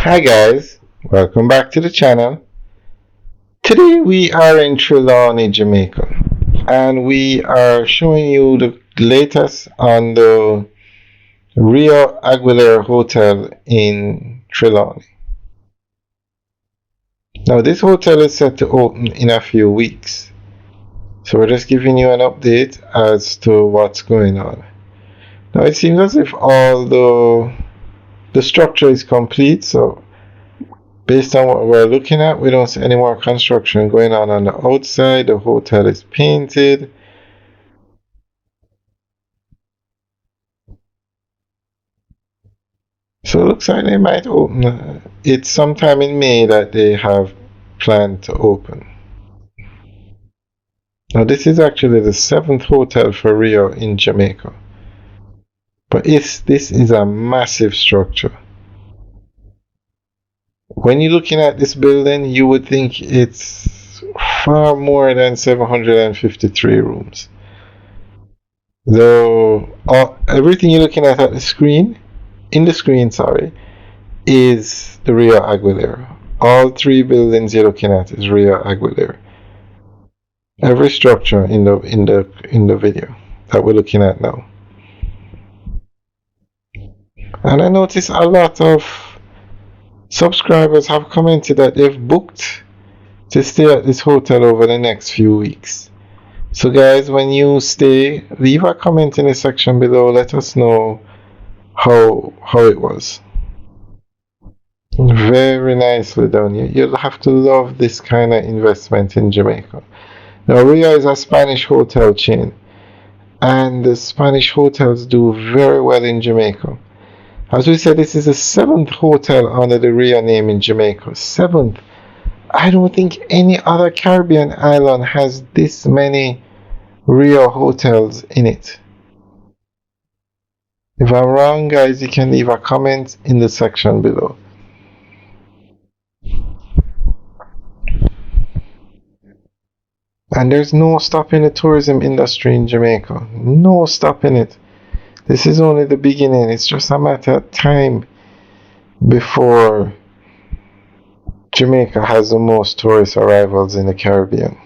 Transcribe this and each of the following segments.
Hi guys, welcome back to the channel. Today we are in Trelawney, Jamaica, and we are showing you the latest on the Rio Aquiler Hotel in Trelawney. Now this hotel is set to open in a few weeks, so we're just giving you an update as to what's going on. Now it seems as if all the structure is complete, so based on what we're looking at, we don't see any more construction going on the outside. The hotel is painted. So it looks like they might open. It's sometime in May that they have planned to open. Now this is actually the 7th hotel for Rio in Jamaica. But this is a massive structure. When you're looking at this building, you would think it's far more than 753 rooms. Though everything you're looking at the screen, is the Rio Aquiler. All 3 buildings you're looking at is Rio Aquiler. Every structure in the video that we're looking at now. And I notice a lot of subscribers have commented that they've booked to stay at this hotel over the next few weeks. So guys, when you stay, leave a comment in the section below. Let us know how it was. Very nicely done. You'll have to love this kind of investment in Jamaica. Now Rio is a Spanish hotel chain, and the Spanish hotels do very well in Jamaica. As we said, this is the 7th hotel under the Rio name in Jamaica. 7th. I don't think any other Caribbean island has this many Rio hotels in it. If I'm wrong, guys, you can leave a comment in the section below. And there's no stopping the tourism industry in Jamaica. No stopping it. This is only the beginning. It's just a matter of time before Jamaica has the most tourist arrivals in the Caribbean.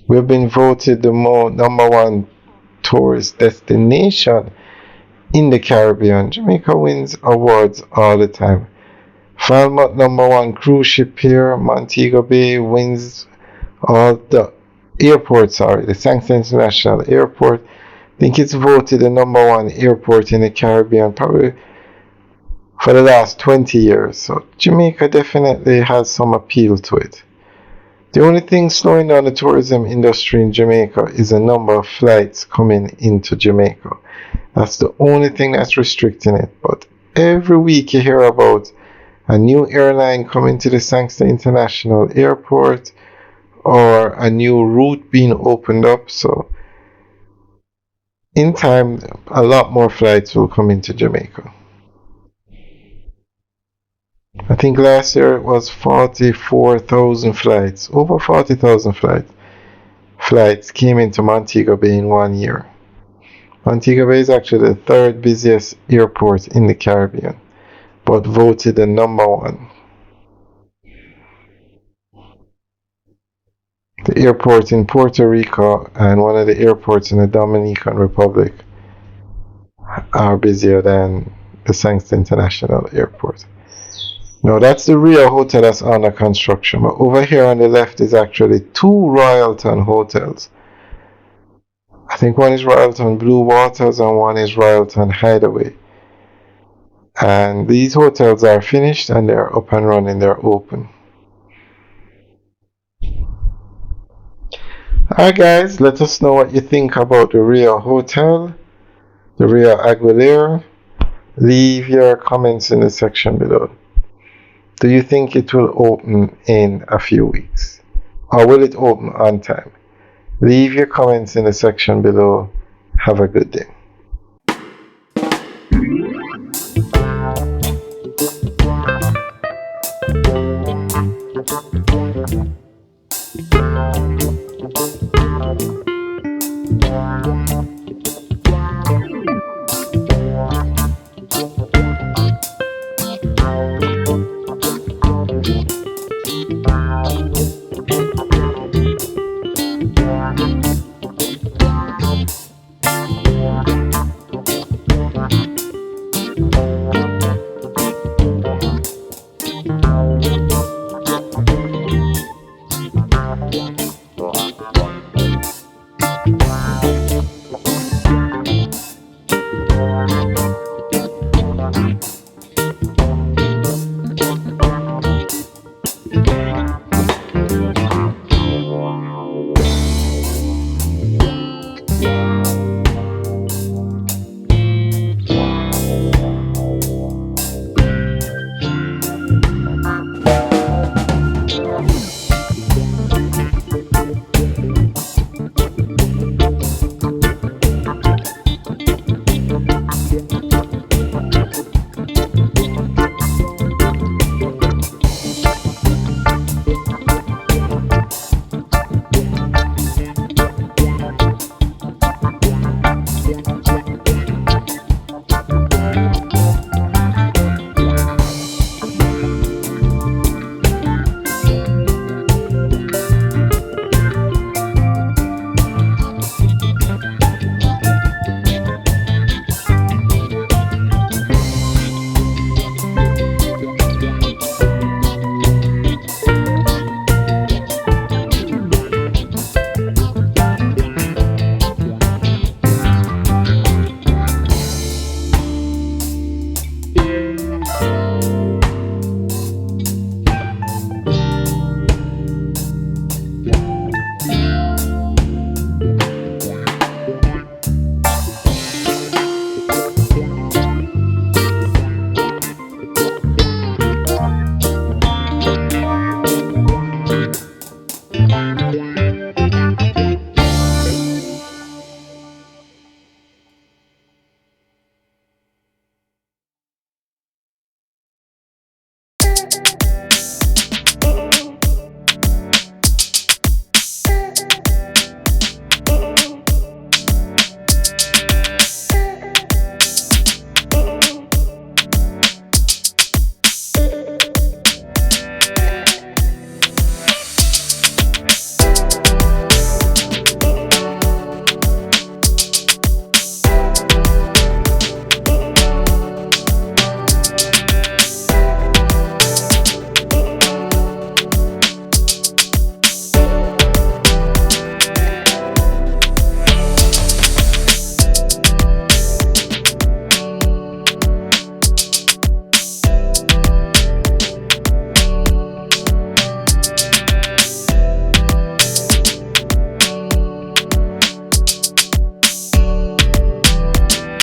We've been voted the #1 tourist destination in the Caribbean. Jamaica wins awards all the time. Falmouth #1 cruise ship here. Montego Bay wins all the airports. The Sanctuary International Airport. I think it's voted the #1 airport in the Caribbean probably for the last 20 years. So Jamaica definitely has some appeal to it. The only thing slowing down the tourism industry in Jamaica is the number of flights coming into Jamaica. That's the only thing that's restricting it. But every week you hear about a new airline coming to the Sanctuary International Airport or a new route being opened up. So in time, a lot more flights will come into Jamaica. I think last year it was 44,000 flights. Over 40,000 flights came into Montego Bay in 1 year. Montego Bay is actually the 3rd busiest airport in the Caribbean, but voted the #1. The airport in Puerto Rico and one of the airports in the Dominican Republic are busier than the Sanctuary International Airport. Now that's the Rio Hotel that's under construction, but over here on the left is actually 2 Royalton hotels. I think one is Royalton Blue Waters and one is Royalton Hideaway. And these hotels are finished and they're up and running, they're open. Alright guys, let us know what you think about the Rio Hotel, the Rio Aquiler. Leave your comments in the section below. Do you think it will open in a few weeks? Or will it open on time? Leave your comments in the section below. Have a good day.